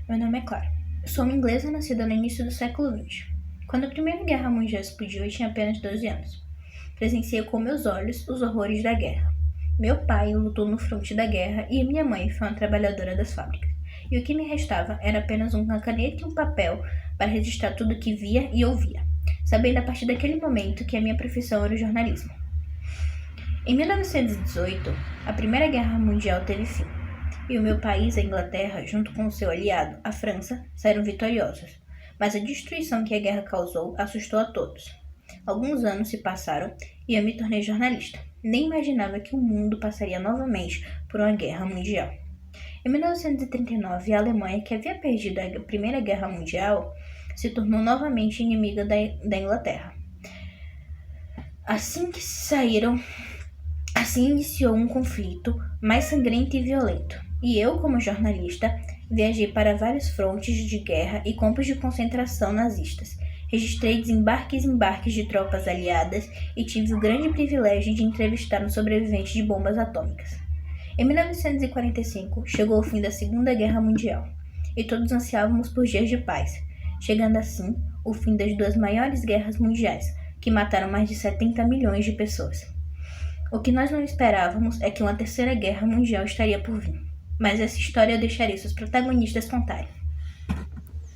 Meu nome é Clara. Sou uma inglesa nascida no início do século XX. Quando a Primeira Guerra Mundial explodiu, eu tinha apenas 12 anos. Presenciei com meus olhos os horrores da guerra. Meu pai lutou no fronte da guerra e minha mãe foi uma trabalhadora das fábricas. E o que me restava era apenas uma caneta e um papel para registrar tudo o que via e ouvia, sabendo a partir daquele momento que a minha profissão era o jornalismo. Em 1918, a Primeira Guerra Mundial teve fim. E o meu país, a Inglaterra, junto com o seu aliado, a França, saíram vitoriosos. Mas a destruição que a guerra causou assustou a todos. Alguns anos se passaram e eu me tornei jornalista. Nem imaginava que o mundo passaria novamente por uma guerra mundial. Em 1939, a Alemanha, que havia perdido a Primeira Guerra Mundial, se tornou novamente inimiga da Inglaterra. Assim iniciou um conflito mais sangrento e violento. E eu, como jornalista, viajei para vários frontes de guerra e campos de concentração nazistas. Registrei desembarques e embarques de tropas aliadas e tive o grande privilégio de entrevistar um sobrevivente de bombas atômicas. Em 1945, chegou o fim da Segunda Guerra Mundial, e todos ansiávamos por dias de paz, chegando assim o fim das duas maiores guerras mundiais, que mataram mais de 70 milhões de pessoas. O que nós não esperávamos é que uma terceira guerra mundial estaria por vir, mas essa história eu deixarei seus protagonistas contarem.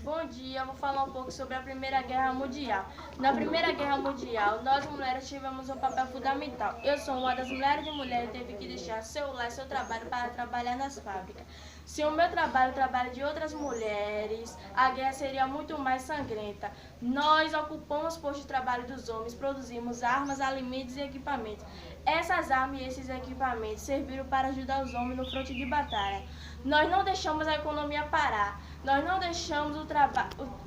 Bom dia, eu vou falar um pouco sobre a Primeira Guerra Mundial. Na Primeira Guerra Mundial, nós mulheres tivemos um papel fundamental. Eu sou uma das milhares de mulheres que teve que deixar seu lar e seu trabalho para trabalhar nas fábricas. Se o meu trabalho, o trabalho de outras mulheres, a guerra seria muito mais sangrenta. Nós ocupamos postos de trabalho dos homens, produzimos armas, alimentos e equipamentos. Essas armas e esses equipamentos serviram para ajudar os homens no fronte de batalha. Nós não deixamos a economia parar. Nós não deixamos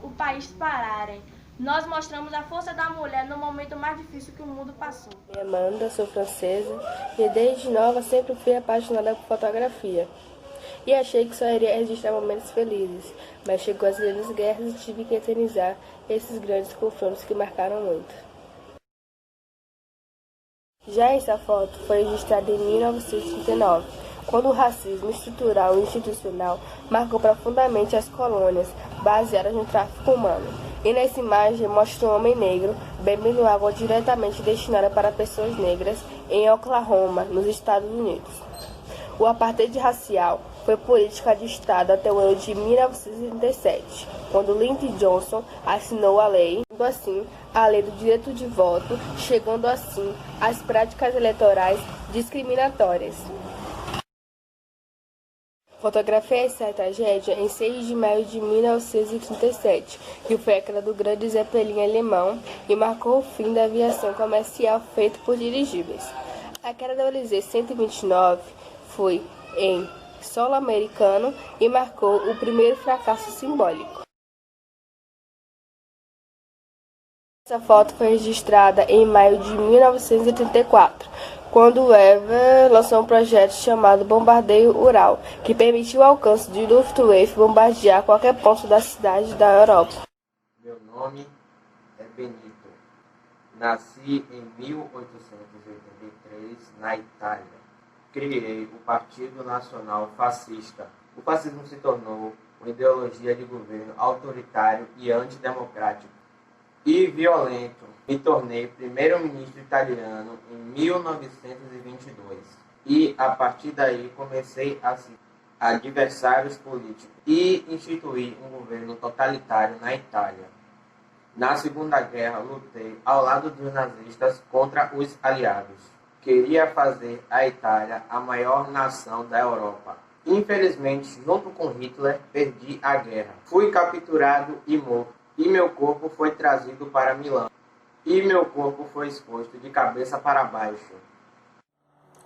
o país pararem. Nós mostramos a força da mulher no momento mais difícil que o mundo passou. Me Amanda, sou francesa e desde nova sempre fui apaixonada por fotografia. E achei que só iria registrar momentos felizes, mas chegou as grandes guerras e tive que eternizar esses grandes confrontos que marcaram muito. Já essa foto foi registrada em 1939, quando o racismo estrutural e institucional marcou profundamente as colônias, baseadas no tráfico humano. E nessa imagem mostra um homem negro bebendo água diretamente destinada para pessoas negras em Oklahoma, nos Estados Unidos. O apartheid racial foi política de Estado até o ano de 1937, quando Lyndon Johnson assinou a lei, sendo assim a lei do direito de voto, chegando assim às práticas eleitorais discriminatórias. Fotografei essa tragédia em 6 de maio de 1937, que foi a queda do grande Zeppelin alemão e marcou o fim da aviação comercial feita por dirigíveis. A queda da LZ-129 foi em solo americano e marcou o primeiro fracasso simbólico. Essa foto foi registrada em maio de 1984, quando o Ever lançou um projeto chamado Bombardeio Ural, que permitiu o alcance de Luftwaffe bombardear qualquer ponto da cidade da Europa. Meu nome é Benito. Nasci em 1883 na Itália. Criei o Partido Nacional Fascista. O fascismo se tornou uma ideologia de governo autoritário e antidemocrático e violento. Me tornei primeiro-ministro italiano em 1922 e, a partir daí, comecei a seguir adversários políticos e instituir um governo totalitário na Itália. Na Segunda Guerra, lutei ao lado dos nazistas contra os aliados. Queria fazer a Itália a maior nação da Europa. Infelizmente, junto com Hitler, perdi a guerra. Fui capturado e morto, e meu corpo foi trazido para Milão. E meu corpo foi exposto de cabeça para baixo.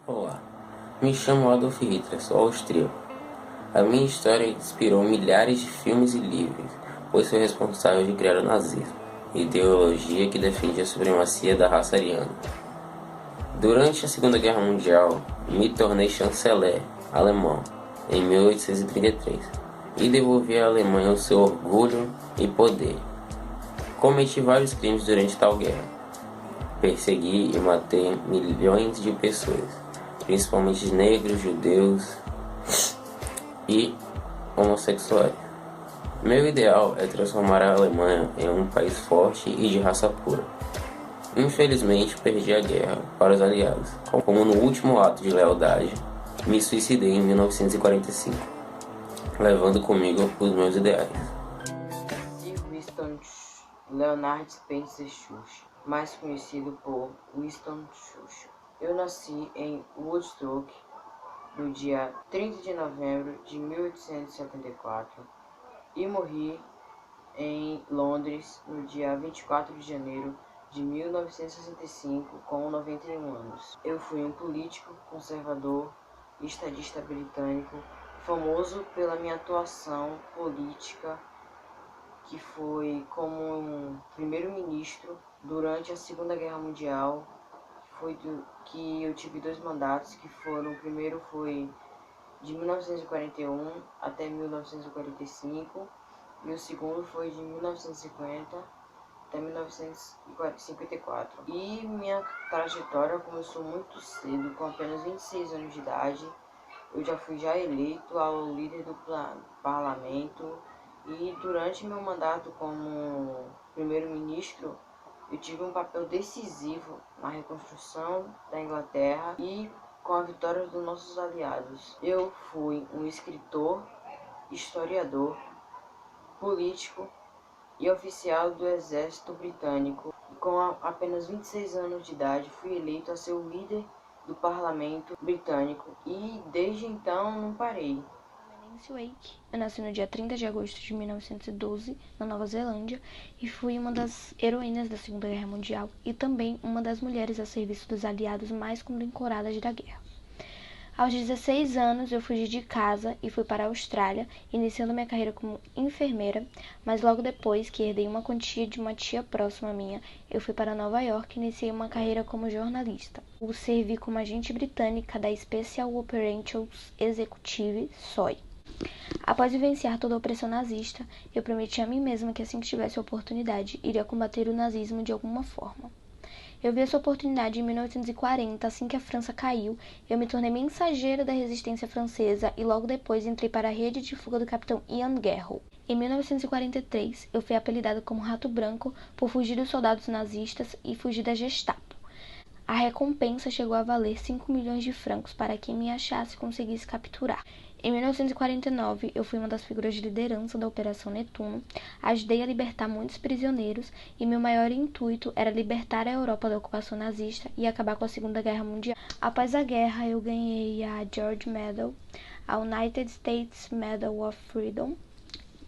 Olá, me chamo Adolf Hitler, sou austríaco. A minha história inspirou milhares de filmes e livros, pois sou responsável de criar o nazismo, ideologia que defende a supremacia da raça ariana. Durante a Segunda Guerra Mundial, me tornei chanceler alemão em 1833 e devolvi à Alemanha o seu orgulho e poder. Cometi vários crimes durante tal guerra. Persegui e matei milhões de pessoas, principalmente negros, judeus e homossexuais. Meu ideal é transformar a Alemanha em um país forte e de raça pura. Infelizmente, perdi a guerra para os aliados, como no último ato de lealdade, me suicidei em 1945, levando comigo os meus ideais. Winston Leonard Spencer Churchill, mais conhecido por Winston Churchill. Eu nasci em Woodstock no dia 30 de novembro de 1874 e morri em Londres no dia 24 de janeiro de 1965, com 91 anos. Eu fui um político, conservador e estadista britânico, famoso pela minha atuação política, que foi como um primeiro-ministro durante a Segunda Guerra Mundial. Que eu tive 2 mandatos, que foram, o primeiro foi de 1941 até 1945, e o segundo foi de 1950 até 1954. E minha trajetória começou muito cedo, com apenas 26 anos de idade. Eu já fui eleito ao líder do parlamento e durante meu mandato como primeiro-ministro eu tive um papel decisivo na reconstrução da Inglaterra e com a vitória dos nossos aliados. Eu fui um escritor, historiador, político e oficial do exército britânico. E com apenas 26 anos de idade fui eleito a ser o líder do parlamento britânico e desde então não parei. Nancy Wake. Eu nasci no dia 30 de agosto de 1912, na Nova Zelândia, e fui uma das heroínas da Segunda Guerra Mundial e também uma das mulheres a serviço dos aliados mais condecoradas da guerra. Aos 16 anos, eu fugi de casa e fui para a Austrália, iniciando minha carreira como enfermeira, mas logo depois que herdei uma quantia de uma tia próxima minha, eu fui para Nova York e iniciei uma carreira como jornalista. Eu servi como agente britânica da Special Operations Executive, SOE. Após vivenciar toda a opressão nazista, eu prometi a mim mesma que assim que tivesse a oportunidade, iria combater o nazismo de alguma forma. Eu vi essa oportunidade em 1940, assim que a França caiu, eu me tornei mensageira da resistência francesa e logo depois entrei para a rede de fuga do capitão Ian Garrow. Em 1943, eu fui apelidada como Rato Branco por fugir dos soldados nazistas e fugir da Gestapo. A recompensa chegou a valer 5 milhões de francos para quem me achasse e conseguisse capturar. Em 1949, eu fui uma das figuras de liderança da Operação Netuno, ajudei a libertar muitos prisioneiros e meu maior intuito era libertar a Europa da ocupação nazista e acabar com a Segunda Guerra Mundial. Após a guerra, eu ganhei a George Medal, a United States Medal of Freedom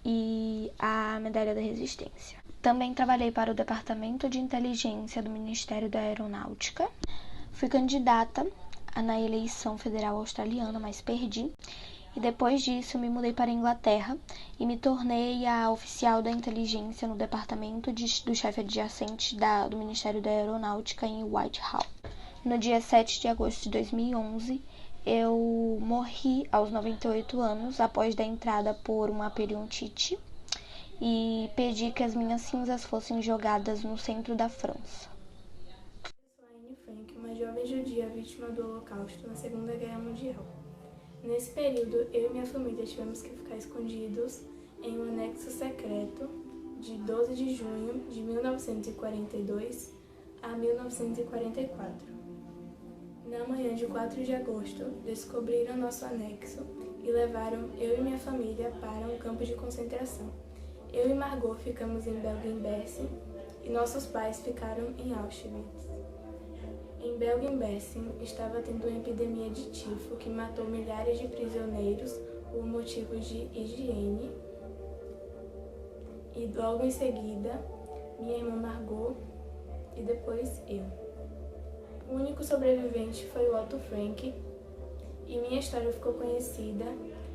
e a Medalha da Resistência. Também trabalhei para o Departamento de Inteligência do Ministério da Aeronáutica. Fui candidata na eleição federal australiana, mas perdi. E depois disso, me mudei para a Inglaterra e me tornei a oficial da inteligência no departamento do chefe adjacente do Ministério da Aeronáutica em Whitehall. No dia 7 de agosto de 2011, eu morri aos 98 anos após dar entrada por uma periodontite e pedi que as minhas cinzas fossem jogadas no centro da França. Eu sou Anne Frank, uma jovem judia vítima do Holocausto na Segunda Guerra Mundial. Nesse período, eu e minha família tivemos que ficar escondidos em um anexo secreto de 12 de junho de 1942 a 1944. Na manhã de 4 de agosto, descobriram nosso anexo e levaram eu e minha família para um campo de concentração. Eu e Margot ficamos em Bergen-Belsen e nossos pais ficaram em Auschwitz. Em Bergen-Belsen estava tendo uma epidemia de tifo que matou milhares de prisioneiros por motivos de higiene. E logo em seguida, minha irmã Margot e depois eu. O único sobrevivente foi o Otto Frank e minha história ficou conhecida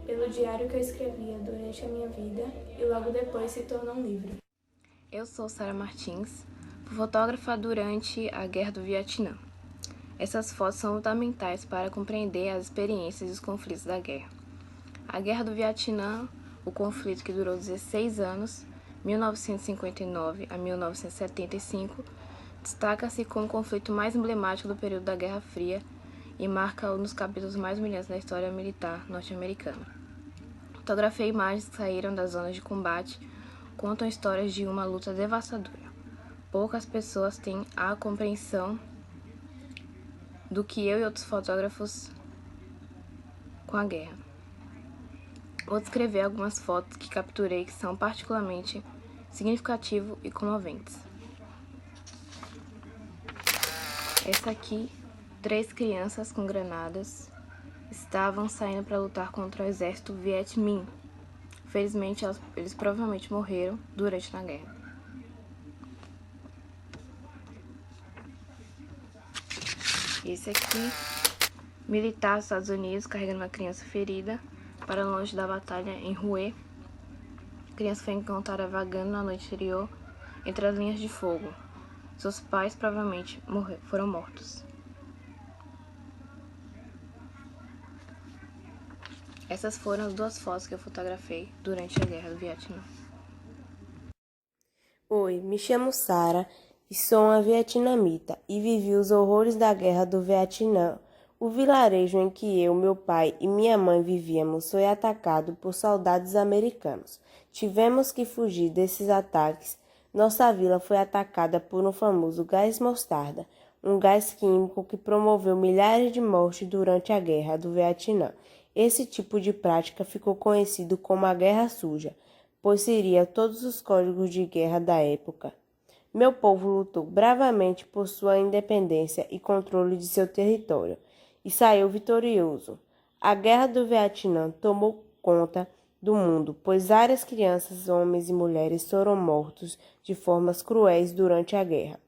pelo diário que eu escrevia durante a minha vida e logo depois se tornou um livro. Eu sou Sara Martins, fotógrafa durante a Guerra do Vietnã. Essas fotos são fundamentais para compreender as experiências e os conflitos da guerra. A Guerra do Vietnã, o conflito que durou 16 anos, 1959 a 1975, destaca-se como o conflito mais emblemático do período da Guerra Fria e marca um dos capítulos mais humilhantes da história militar norte-americana. Fotografei imagens que saíram das zonas de combate, contam histórias de uma luta devastadora. Poucas pessoas têm a compreensão do que eu e outros fotógrafos com a guerra. Vou descrever algumas fotos que capturei que são particularmente significativas e comoventes. Essa aqui, 3 crianças com granadas estavam saindo para lutar contra o exército Viet Minh. Felizmente, eles provavelmente morreram durante a guerra. Esse aqui, militar dos Estados Unidos carregando uma criança ferida para longe da batalha em Hue. A criança foi encontrada vagando na noite anterior entre as linhas de fogo. Seus pais provavelmente foram mortos. Essas foram as 2 fotos que eu fotografei durante a Guerra do Vietnã. Oi, me chamo Sara e sou uma vietnamita e vivi os horrores da Guerra do Vietnã. O vilarejo em que eu, meu pai e minha mãe vivíamos foi atacado por soldados americanos. Tivemos que fugir desses ataques. Nossa vila foi atacada por um famoso gás mostarda, um gás químico que promoveu milhares de mortes durante a Guerra do Vietnã. Esse tipo de prática ficou conhecido como a Guerra Suja, pois seria todos os códigos de guerra da época. Meu povo lutou bravamente por sua independência e controle de seu território, e saiu vitorioso. A Guerra do Vietnã tomou conta do mundo, pois várias crianças, homens e mulheres foram mortos de formas cruéis durante a guerra.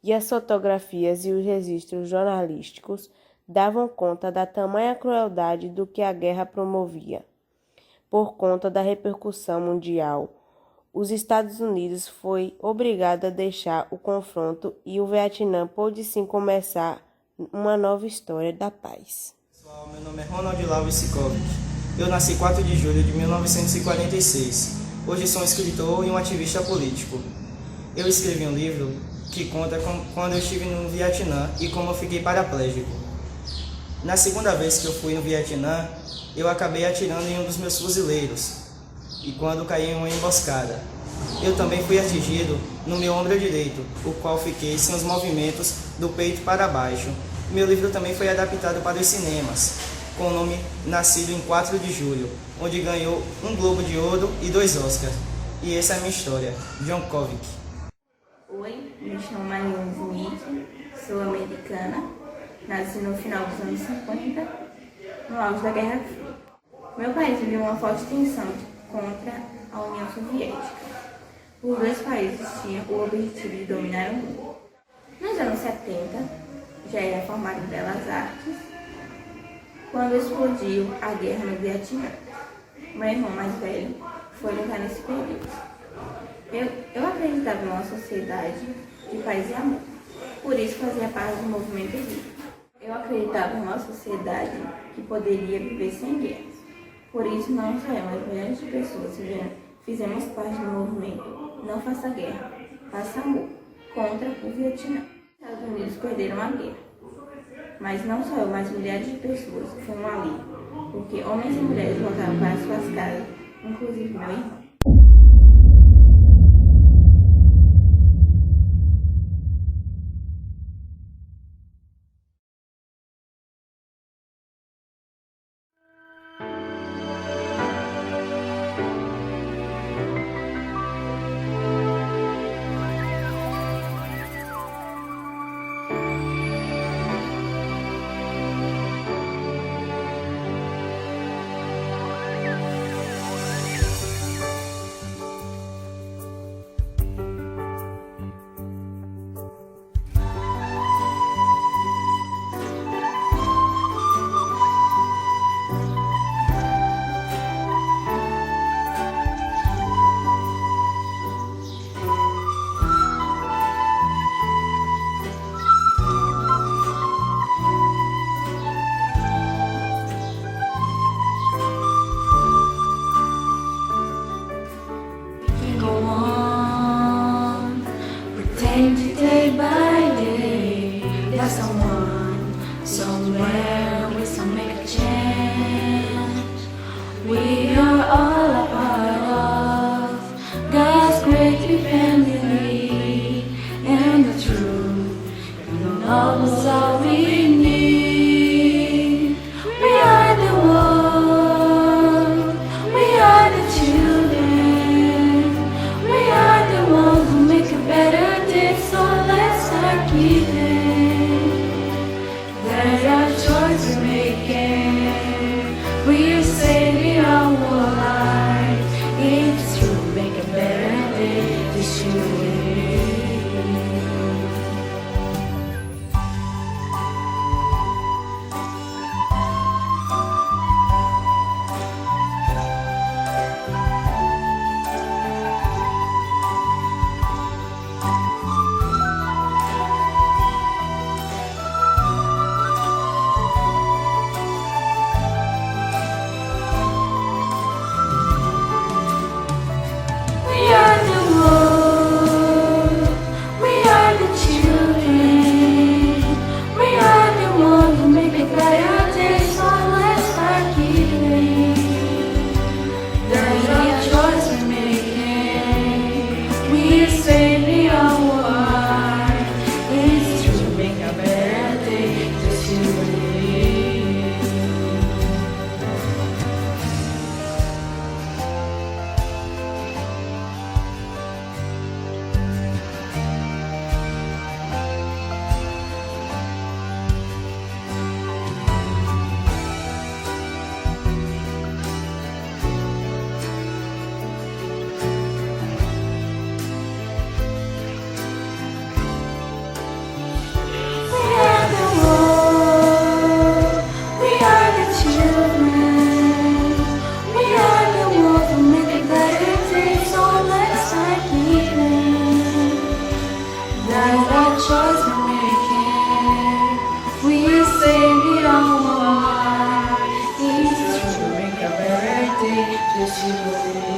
E as fotografias e os registros jornalísticos davam conta da tamanha crueldade do que a guerra promovia. Por conta da repercussão mundial, os Estados Unidos foi obrigado a deixar o confronto e o Vietnã pôde sim começar uma nova história da paz. Pessoal, meu nome é Ronald Lau Sikovic. Eu nasci 4 de julho de 1946. Hoje sou um escritor e um ativista político. Eu escrevi um livro que conta quando eu estive no Vietnã e como eu fiquei paraplégico. Na segunda vez que eu fui no Vietnã, eu acabei atirando em um dos meus fuzileiros e quando caí em uma emboscada. Eu também fui atingido no meu ombro direito, o qual fiquei sem os movimentos do peito para baixo. Meu livro também foi adaptado para os cinemas, com o nome Nascido em 4 de Julho, onde ganhou um Globo de Ouro e 2 Oscars. E essa é a minha história, John Kovic. Oi, me chamo Marion Smith, sou americana, nasci no final dos anos 50, no auge da Guerra Fria. Meu país viveu uma forte tensão contra a União Soviética. Os dois países tinham o objetivo de dominar o mundo. Nos anos 70, já era formado em Belas Artes, quando explodiu a guerra no Vietnã. Meu irmão mais velho foi lutar nesse período. Eu acreditava em uma sociedade de paz e amor, por isso fazia parte do movimento hippie. Eu acreditava em uma sociedade que poderia viver sem guerras, por isso não só eu, mas milhares de pessoas fizemos parte do movimento Não Faça Guerra, Faça Amor, contra o Vietnã. Os Estados Unidos perderam a guerra, mas não só eu, mas milhares de pessoas foram ali, porque homens e mulheres voltaram para suas casas, inclusive meu irmão. Deus te